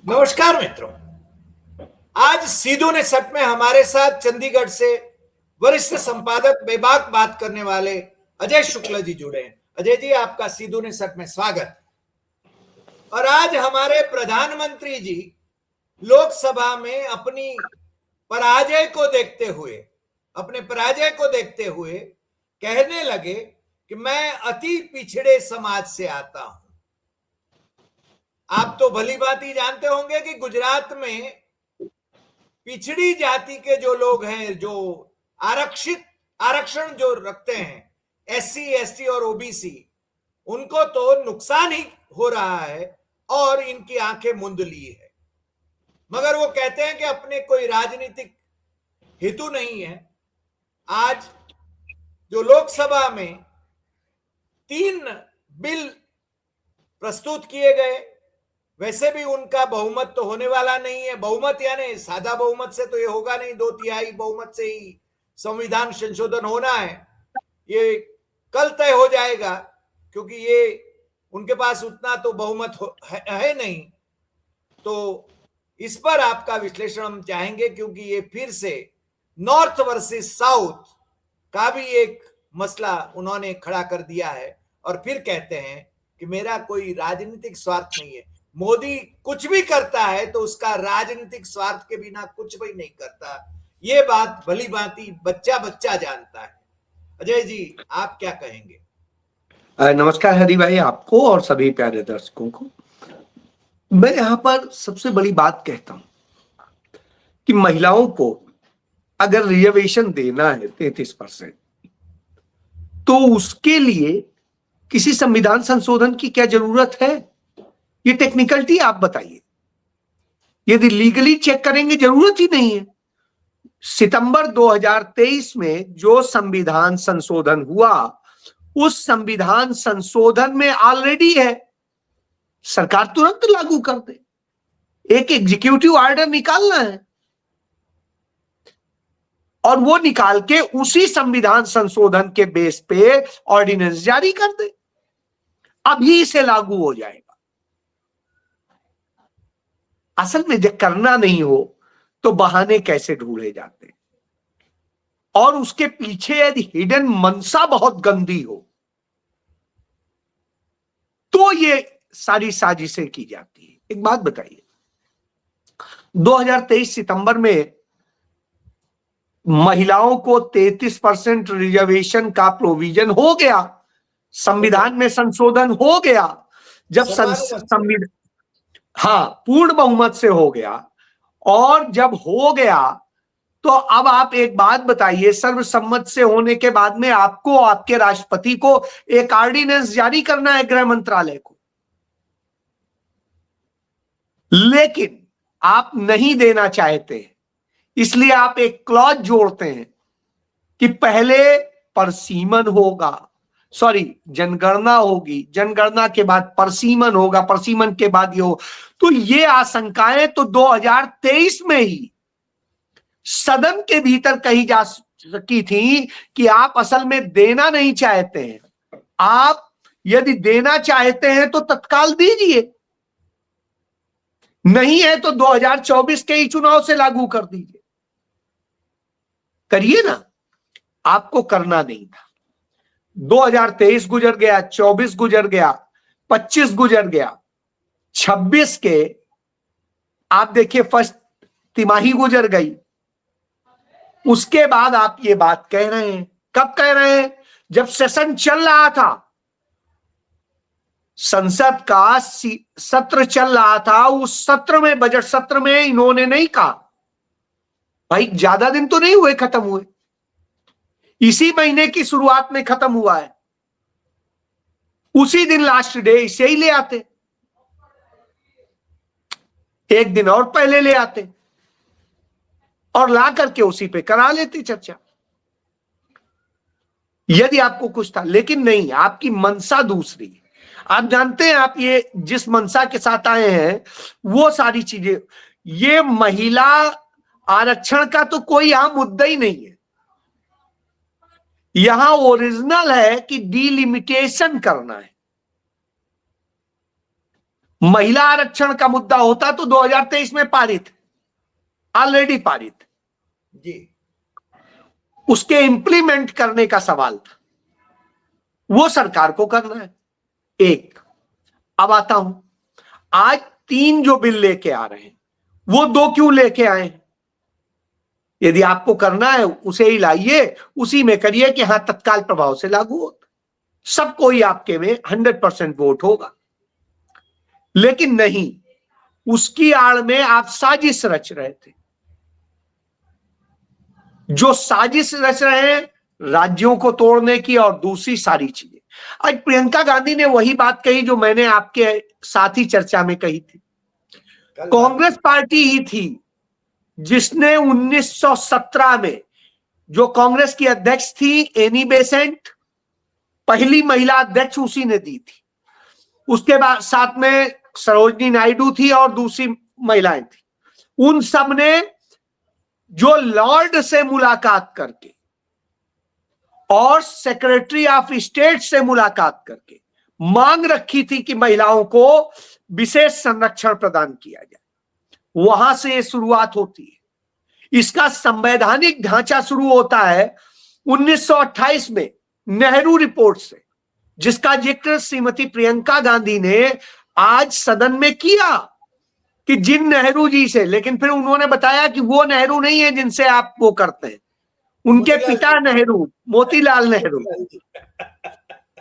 नमस्कार मित्रों। आज सीधू ने सट में हमारे साथ चंडीगढ़ से वरिष्ठ संपादक बेबाक बात करने वाले अजय शुक्ला जी जुड़े हैं। अजय जी, आपका सीधू ने सट में स्वागत। और आज हमारे प्रधानमंत्री जी लोकसभा में अपने पराजय को देखते हुए कहने लगे कि मैं अति पिछड़े समाज से आता हूं। आप तो भली भांति जानते होंगे कि गुजरात में पिछड़ी जाति के जो लोग हैं, जो आरक्षण जो रखते हैं, एससी, एसटी और ओबीसी, उनको तो नुकसान ही हो रहा है और इनकी आंखें मूंद ली है। मगर वो कहते हैं कि अपने कोई राजनीतिक हेतु नहीं है। आज जो लोकसभा में 3 बिल प्रस्तुत किए गए, वैसे भी उनका बहुमत तो होने वाला नहीं है। बहुमत यानी सादा बहुमत से तो ये होगा नहीं, 2/3 बहुमत से ही संविधान संशोधन होना है। ये कल तय हो जाएगा, क्योंकि ये उनके पास उतना तो बहुमत है नहीं। तो इस पर आपका विश्लेषण हम चाहेंगे, क्योंकि ये फिर से नॉर्थ वर्सेस साउथ का भी एक मसला उन्होंने खड़ा कर दिया है। और फिर कहते हैं कि मेरा कोई राजनीतिक स्वार्थ नहीं है। मोदी कुछ भी करता है तो उसका राजनीतिक स्वार्थ के बिना कुछ भी नहीं करता। ये बात भली भांति बच्चा बच्चा जानता है। अजय जी, आप क्या कहेंगे? नमस्कार हरि भाई, आपको और सभी प्यारे दर्शकों को। मैं यहाँ पर सबसे बड़ी बात कहता हूं कि महिलाओं को अगर रिजर्वेशन देना है 33%, तो उसके लिए किसी संविधान संशोधन की क्या जरूरत है? ये टेक्निकलिटी आप बताइए। यदि लीगली चेक करेंगे, जरूरत ही नहीं है। सितंबर 2023 में जो संविधान संशोधन हुआ, उस संविधान संशोधन में ऑलरेडी है, सरकार तुरंत लागू कर दे। एक एग्जीक्यूटिव ऑर्डर निकालना है और वो निकाल के उसी संविधान संशोधन के बेस पे ऑर्डिनेंस जारी कर दे, अभी से लागू हो जाएगा। असल में जब करना नहीं हो तो बहाने कैसे ढूंढे जाते हैं, और उसके पीछे यदि हिडन मंशा बहुत गंदी हो तो ये सारी साजिशें की जाती है। एक बात बताइए, 2023 सितंबर में महिलाओं को 33% रिजर्वेशन का प्रोविजन हो गया, संविधान में संशोधन हो गया। जब संविधान, हाँ, पूर्ण बहुमत से हो गया, और जब हो गया तो अब आप एक बात बताइए, सर्वसम्मत से होने के बाद में आपको, आपके राष्ट्रपति को एक ऑर्डिनेंस जारी करना है, गृह मंत्रालय को। लेकिन आप नहीं देना चाहते, इसलिए आप एक क्लॉज जोड़ते हैं कि पहले परसीमन होगा, सॉरी, जनगणना होगी, जनगणना के बाद परसीमन होगा, परसीमन के बाद ये हो। तो ये आशंकाएं तो 2023 में ही सदन के भीतर कही जा सकी थी कि आप असल में देना नहीं चाहते हैं। आप यदि देना चाहते हैं तो तत्काल दीजिए, नहीं है तो 2024 के ही चुनाव से लागू कर दीजिए। करिए ना, आपको करना नहीं था। 2023 गुजर गया, 24 गुजर गया, 25 गुजर गया, 26 के आप देखिए फर्स्ट तिमाही गुजर गई। उसके बाद आप ये बात कह रहे हैं। कब कह रहे हैं? जब सेशन चल रहा था, संसद का सत्र चल रहा था, उस सत्र में, बजट सत्र में इन्होंने नहीं कहा, भाई ज्यादा दिन तो नहीं हुए खत्म हुए, इसी महीने की शुरुआत में खत्म हुआ है, उसी दिन लास्ट डे, इसे ही ले आते, एक दिन और पहले ले आते और ला करके उसी पे करा लेते चर्चा, यदि आपको कुछ था। लेकिन नहीं, आपकी मंशा दूसरी है। आप जानते हैं, आप ये जिस मंशा के साथ आए हैं वो सारी चीजें, ये महिला आरक्षण का तो कोई यहां मुद्दा ही नहीं है। यहां ओरिजिनल है कि डिलिमिटेशन करना है। महिला आरक्षण का मुद्दा होता तो 2023 में पारित, ऑलरेडी पारित। जी। उसके इंप्लीमेंट करने का सवाल था, वो सरकार को करना है। एक, अब आता हूं, आज 3 जो बिल लेके आ रहे हैं, वो 2 क्यों लेके आए? यदि आपको करना है उसे ही लाइए, उसी में करिए कि हां तत्काल प्रभाव से लागू हो, सब कोई आपके में 100% वोट होगा। लेकिन नहीं, उसकी आड़ में आप साजिश रच रहे थे। जो साजिश रच रहे हैं राज्यों को तोड़ने की और दूसरी सारी चीजें। आज प्रियंका गांधी ने वही बात कही जो मैंने आपके साथ ही चर्चा में कही थी। कांग्रेस पार्टी ही थी जिसने 1917 में, जो कांग्रेस की अध्यक्ष थी एनी बेसेंट, पहली महिला अध्यक्ष उसी ने दी थी। उसके बाद साथ में सरोजनी नायडू थी और दूसरी महिलाएं थी। उन सब ने जो लॉर्ड से मुलाकात करके और सेक्रेटरी ऑफ स्टेट से मुलाकात करके मांग रखी थी कि महिलाओं को विशेष संरक्षण प्रदान किया जाए, वहां से शुरुआत होती है। इसका संवैधानिक ढांचा शुरू होता है 1928 में नेहरू रिपोर्ट से, जिसका जिक्र श्रीमती प्रियंका गांधी ने आज सदन में किया कि जिन नेहरू जी से, लेकिन फिर उन्होंने बताया कि वो नेहरू नहीं है जिनसे आप वो करते हैं, उनके पिता नेहरू, मोतीलाल नेहरू।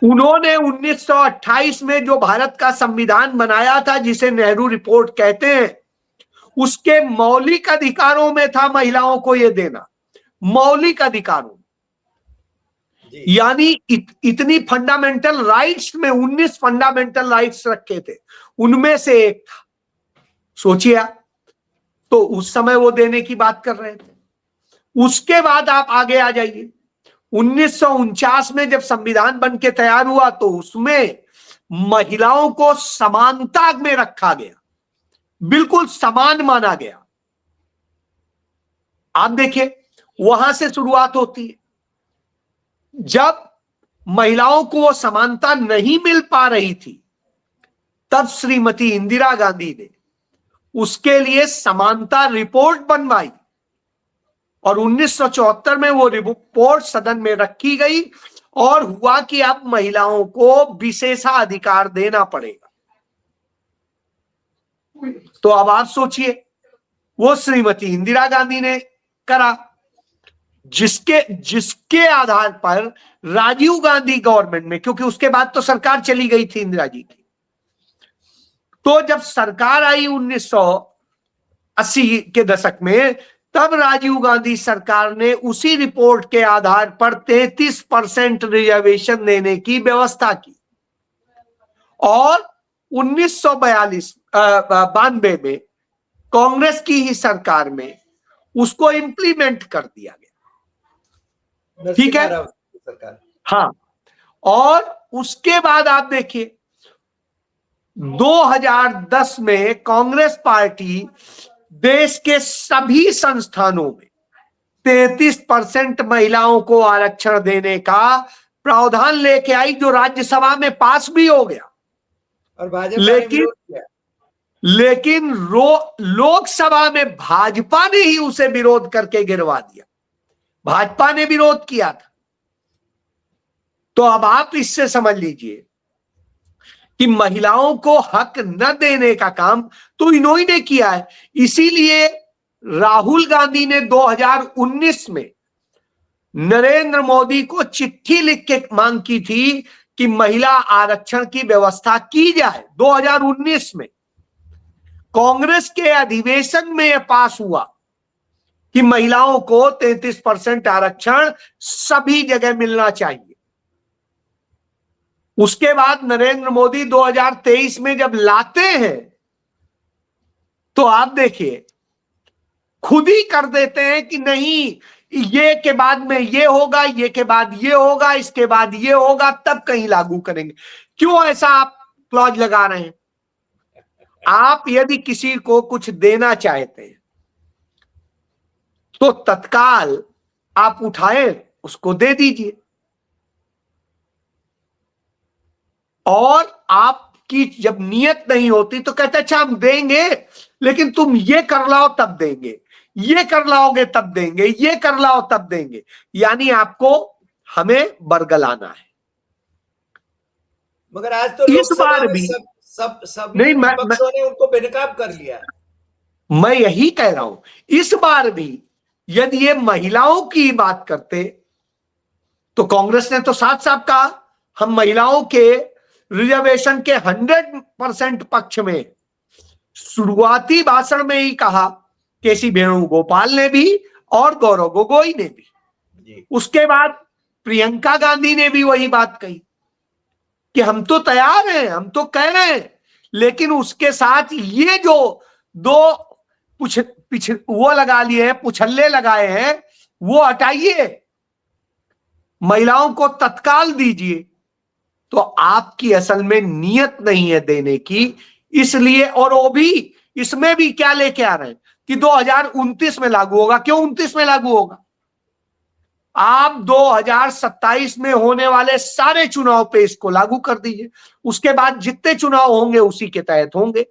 उन्होंने 1928 में जो भारत का संविधान बनाया था, जिसे नेहरू रिपोर्ट कहते हैं, उसके मौलिक अधिकारों में था महिलाओं को यह देना, मौलिक अधिकारों। यानी इतनी फंडामेंटल राइट्स में 19 फंडामेंटल राइट्स रखे थे, उनमें से एक था। सोचिए, तो उस समय वो देने की बात कर रहे थे। उसके बाद आप आगे आ जाइए, 1949 में जब संविधान बन के तैयार हुआ तो उसमें महिलाओं को समानता में रखा गया, बिल्कुल समान माना गया। आप देखिए, वहां से शुरुआत होती है। जब महिलाओं को वो समानता नहीं मिल पा रही थी, तब श्रीमती इंदिरा गांधी ने उसके लिए समानता रिपोर्ट बनवाई और 1974 में वो रिपोर्ट सदन में रखी गई और हुआ कि अब महिलाओं को विशेषाधिकार देना पड़ेगा। तो अब आप सोचिए, वो श्रीमती इंदिरा गांधी ने करा, जिसके आधार पर राजीव गांधी गवर्नमेंट में, क्योंकि उसके बाद तो सरकार चली गई थी इंदिरा जी की, तो जब सरकार आई 1980 के दशक में, तब राजीव गांधी सरकार ने उसी रिपोर्ट के आधार पर 33% रिजर्वेशन देने की व्यवस्था की और 1992 में कांग्रेस की ही सरकार में उसको इंप्लीमेंट कर दिया गया। ठीक है, सरकार। हाँ, और उसके बाद आप देखिए 2010 में कांग्रेस पार्टी देश के सभी संस्थानों में 33% महिलाओं को आरक्षण देने का प्रावधान लेके आई, जो राज्यसभा में पास भी हो गया। और भाजपा ने विरोध किया। लेकिन लोकसभा में भाजपा ने ही उसे विरोध करके गिरवा दिया। भाजपा ने विरोध किया था। तो अब आप इससे समझ लीजिए कि महिलाओं को हक न देने का काम तो इन्होंने ने किया है। इसीलिए राहुल गांधी ने 2019 में नरेंद्र मोदी को चिट्ठी लिख के मांग की थी कि महिला आरक्षण की व्यवस्था की जाए। 2019 में कांग्रेस के अधिवेशन में यह पास हुआ कि महिलाओं को 33% आरक्षण सभी जगह मिलना चाहिए। उसके बाद नरेंद्र मोदी 2023 में जब लाते हैं तो आप देखिए खुद ही कर देते हैं कि नहीं, ये के बाद में ये होगा, ये के बाद ये होगा, इसके बाद ये होगा, तब कहीं लागू करेंगे। क्यों ऐसा आप क्लॉज लगा रहे हैं? आप यदि किसी को कुछ देना चाहते हैं तो तत्काल आप उठाए उसको दे दीजिए। और आप आपकी जब नियत नहीं होती तो कहते अच्छा हम देंगे, लेकिन तुम ये कर लाओ तब देंगे, ये कर लाओगे तब देंगे, ये कर लाओ तब देंगे, यानी आपको हमें बरगलाना है। मगर आज तो इस लोकसभा बार में भी सभी नहीं, विपक्षों ने उनको बेनकाब कर लिया। मैं यही कह रहा हूं, इस बार भी यदि ये महिलाओं की बात करते तो कांग्रेस ने तो साफ साफ कहा हम महिलाओं के रिजर्वेशन के 100% पक्ष में, शुरुआती भाषण में ही कहा केसी वेणुगोपाल ने भी और गौरव गोगोई ने भी जी। उसके बाद प्रियंका गांधी ने भी वही बात कही कि हम तो तैयार हैं, हम तो कह रहे हैं, लेकिन उसके साथ ये जो दो वो लगा लिए हैं, पुछल्ले लगाए हैं, वो हटाइए, महिलाओं को तत्काल दीजिए। तो आपकी असल में नियत नहीं है देने की, इसलिए। और वो भी इसमें भी क्या लेके आ रहे हैं कि 2029 में लागू होगा। क्यों 29 में लागू होगा? आप 2027 में होने वाले सारे चुनाव पे इसको लागू कर दीजिए, उसके बाद जितने चुनाव होंगे उसी के तहत होंगे,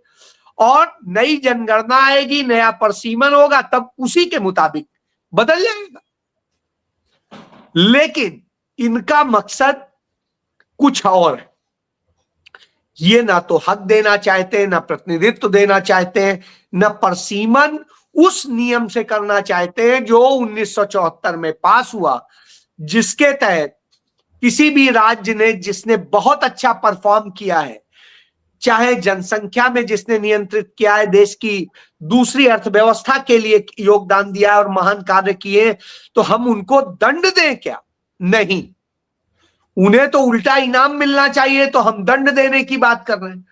और नई जनगणना आएगी, नया परसीमन होगा, तब उसी के मुताबिक बदल जाएगा। लेकिन इनका मकसद कुछ और है। ये ना तो हक देना चाहते हैं, ना प्रतिनिधित्व देना चाहते हैं, न परसीमन उस नियम से करना चाहते हैं जो 1974 में पास हुआ, जिसके तहत किसी भी राज्य ने जिसने बहुत अच्छा परफॉर्म किया है, चाहे जनसंख्या में जिसने नियंत्रित किया है, देश की दूसरी अर्थव्यवस्था के लिए योगदान दिया है और महान कार्य किए, तो हम उनको दंड दें क्या? नहीं, उन्हें तो उल्टा इनाम मिलना चाहिए, तो हम दंड देने की बात कर रहे हैं।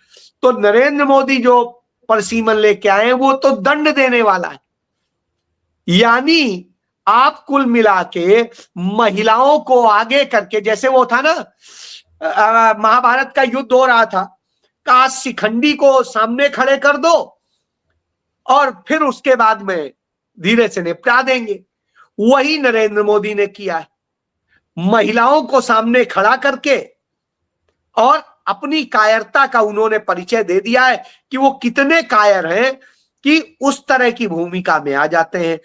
तो नरेंद्र मोदी जो परसीमन लेके आए वो तो दंड देने वाला है। यानी आप कुल मिला के महिलाओं को आगे करके, जैसे वो था ना, महाभारत का युद्ध हो रहा था, कहा शिखंडी को सामने खड़े कर दो और फिर उसके बाद में धीरे से निपटा देंगे। वही नरेंद्र मोदी ने किया है, महिलाओं को सामने खड़ा करके और अपनी कायरता का उन्होंने परिचय दे दिया है कि वो कितने कायर हैं कि उस तरह की भूमिका में आ जाते हैं।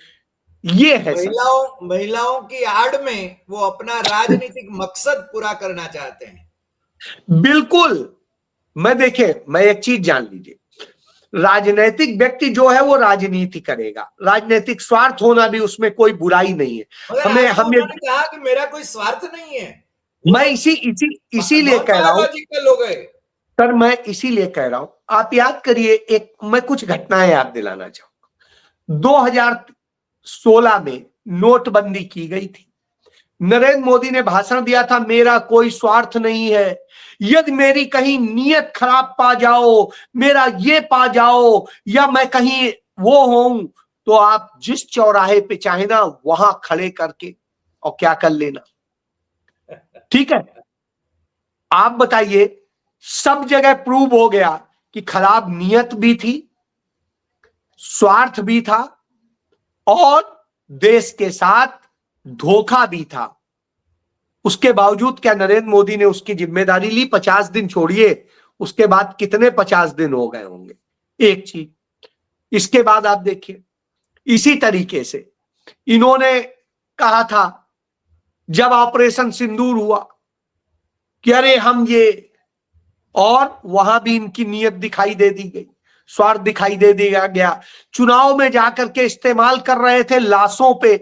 ये है महिलाओं की आड़ में वो अपना राजनीतिक मकसद पूरा करना चाहते हैं। बिल्कुल। मैं एक चीज जान लीजिए, राजनीतिक व्यक्ति जो है वो राजनीति करेगा, राजनीतिक स्वार्थ होना भी उसमें कोई बुराई नहीं है। मगर आज तो उन्होंने कहा कि मेरा कोई स्वार्थ नहीं है। मैं इसीलिए कह रहा हूं लॉजिकल हो गए सर, मैं इसीलिए कह रहा हूं, आप याद करिए, मैं कुछ घटनाएं याद दिलाना चाहूंगा। 2016 में नोटबंदी की गई थी, नरेंद्र मोदी ने भाषण दिया था, मेरा कोई स्वार्थ नहीं है, यदि मेरी कहीं नीयत खराब पा जाओ, मेरा ये पा जाओ, या मैं कहीं वो हूं, तो आप जिस चौराहे पे चाहे ना वहां खड़े करके और क्या कर लेना। ठीक है, आप बताइए, सब जगह प्रूव हो गया कि खराब नियत भी थी, स्वार्थ भी था और देश के साथ धोखा भी था। उसके बावजूद क्या नरेंद्र मोदी ने उसकी जिम्मेदारी ली? 50 दिन छोड़िए, उसके बाद कितने 50 दिन हो गए होंगे। एक चीज, इसके बाद आप देखिए, इसी तरीके से इन्होंने कहा था जब ऑपरेशन सिंदूर हुआ कि अरे हम ये, और वहां भी इनकी नियत दिखाई दे दी गई, स्वार्थ दिखाई दे दिया गया। चुनाव में जाकर के इस्तेमाल कर रहे थे लाशों पे,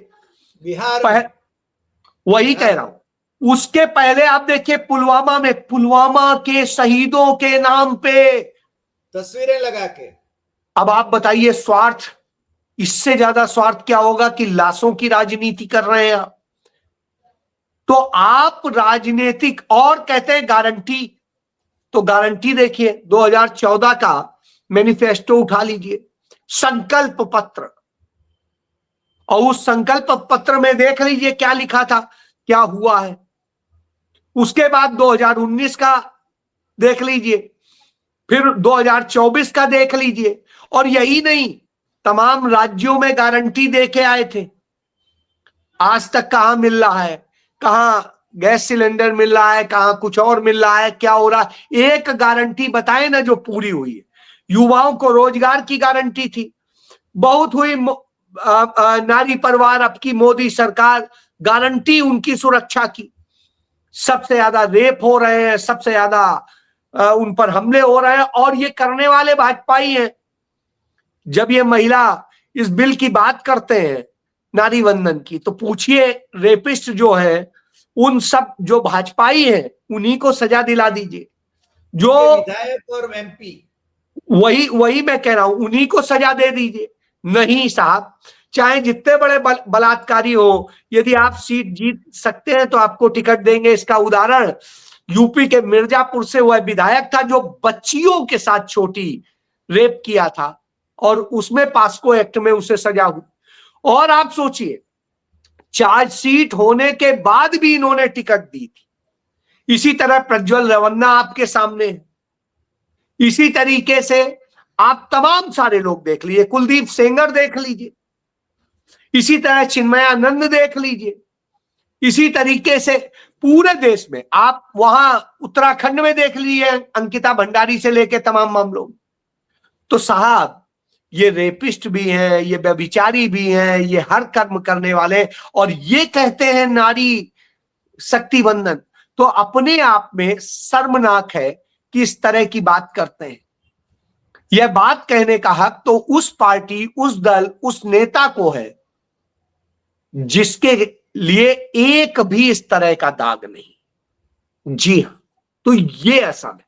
बिहार में, वही कह रहा हूं। उसके पहले आप देखिए पुलवामा में, पुलवामा के शहीदों के नाम पे तस्वीरें लगा के। अब आप बताइए, स्वार्थ, इससे ज्यादा स्वार्थ क्या होगा कि लाशों की राजनीति कर रहे हैं आप। तो आप राजनीतिक, और कहते हैं गारंटी, तो गारंटी देखिए 2014 का मैनिफेस्टो उठा लीजिए, संकल्प पत्र, और उस संकल्प पत्र में देख लीजिए क्या लिखा था, क्या हुआ है। उसके बाद 2019 का देख लीजिए, फिर 2024 का देख लीजिए, और यही नहीं, तमाम राज्यों में गारंटी देके आए थे। आज तक कहां मिल रहा है, कहां गैस सिलेंडर मिल रहा है, कहां कुछ और मिल रहा है, क्या हो रहा है, एक गारंटी बताए ना जो पूरी हुई है। युवाओं को रोजगार की गारंटी थी, बहुत हुई। नारी परिवार अब की मोदी सरकार, गारंटी उनकी सुरक्षा की। सबसे ज्यादा रेप हो रहे हैं, सबसे ज्यादा उन पर हमले हो रहे हैं, और ये करने वाले भाजपाई हैं। जब ये महिला इस बिल की बात करते हैं नारी वंदन की, तो पूछिए रेपिस्ट जो है उन सब जो भाजपाई हैं उन्हीं को सजा दिला दीजिए। जो विधायक और एमपी, वही वही मैं कह रहा हूं, उन्हीं को सजा दे दीजिए। नहीं साहब, चाहे जितने बड़े बलात्कारी हो, यदि आप सीट जीत सकते हैं तो आपको टिकट देंगे। इसका उदाहरण यूपी के मिर्जापुर से वह विधायक था जो बच्चियों के साथ छोटी रेप किया था, और उसमें पास्को एक्ट में उसे सजा हुई। और आप सोचिए, चार्जशीट होने के बाद भी इन्होंने टिकट दी थी। इसी तरह प्रज्वल रेवन्ना आपके सामने है। इसी तरीके से आप तमाम सारे लोग देख लीजिए, कुलदीप सेंगर देख लीजिए, इसी तरह चिन्मयानंद देख लीजिए, इसी तरीके से पूरे देश में आप वहां उत्तराखंड में देख लीजिए, अंकिता भंडारी से लेकर तमाम मामलों में। तो साहब, ये रेपिस्ट भी हैं, ये व्यभिचारी भी हैं, ये हर कर्म करने वाले, और ये कहते हैं नारी शक्ति वंदन। तो अपने आप में शर्मनाक है कि इस तरह की बात करते हैं। यह बात कहने का हक तो उस पार्टी, उस दल, उस नेता को है जिसके लिए एक भी इस तरह का दाग नहीं। जी हां, तो ये ऐसा है।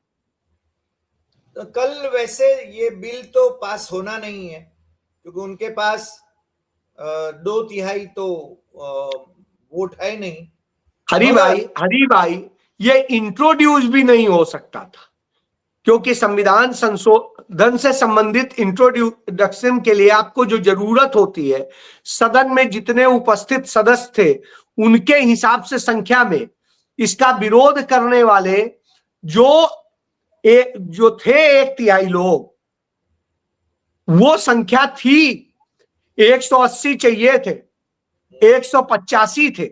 तो कल वैसे ये बिल तो पास होना नहीं है, क्योंकि उनके पास 2/3 तो वोट है नहीं। हरी भाई, ये इंट्रोड्यूस भी नहीं हो सकता था, क्योंकि संविधान संशोधन से संबंधित इंट्रोडक्शन के लिए आपको जो जरूरत होती है, सदन में जितने उपस्थित सदस्य थे उनके हिसाब से संख्या में इसका विरोध करने वाले जो थे 1/3 लोग, वो संख्या थी। 180 चाहिए थे, 185 थे,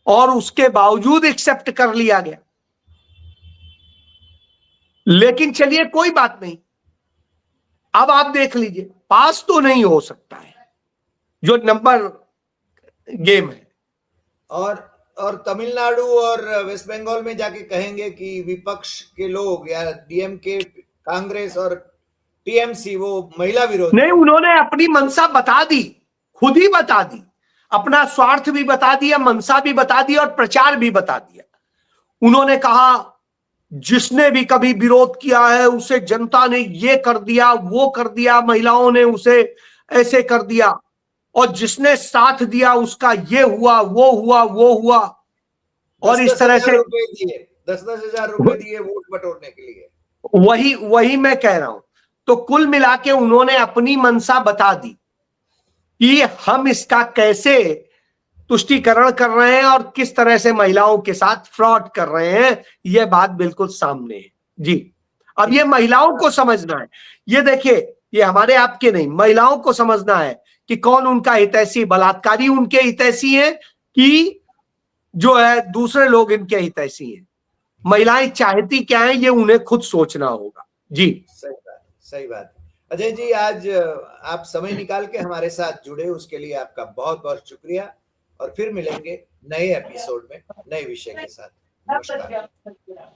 और उसके बावजूद एक्सेप्ट कर लिया गया। लेकिन चलिए कोई बात नहीं, अब आप देख लीजिए, पास तो नहीं हो सकता है, जो नंबर गेम है। और तमिलनाडु और वेस्ट बंगाल में जाके कहेंगे कि विपक्ष के लोग या डीएमके, कांग्रेस और टीएमसी वो महिला विरोधी। नहीं, उन्होंने अपनी मंशा बता दी, खुद ही बता दी, अपना स्वार्थ भी बता दिया, मंशा भी बता दी, और प्रचार भी बता दिया। उन्होंने कहा जिसने भी कभी विरोध किया है उसे जनता ने ये कर दिया, वो कर दिया, महिलाओं ने उसे ऐसे कर दिया, और जिसने साथ दिया उसका ये हुआ, वो हुआ, वो हुआ। और इस तरह से 10,000 रुपए दिए वोट बटोरने के लिए। वही मैं कह रहा हूं। तो कुल मिला के उन्होंने अपनी मंशा बता दी कि हम इसका कैसे तुष्टीकरण कर रहे हैं और किस तरह से महिलाओं के साथ फ्रॉड कर रहे हैं। यह बात बिल्कुल सामने है जी। अब ये महिलाओं को समझना है, ये देखिए, ये हमारे आपके नहीं, महिलाओं को समझना है कि कौन उनका हितैषी, बलात्कारी उनके हितैषी हैं कि जो है दूसरे लोग इनके हितैषी हैं। महिलाएं चाहती क्या है ये उन्हें खुद सोचना होगा जी। सही बात। अजय जी, आज आप समय निकाल के हमारे साथ जुड़े, उसके लिए आपका बहुत बहुत शुक्रिया, और फिर मिलेंगे नए एपिसोड में नए विषय के साथ। नमस्कार।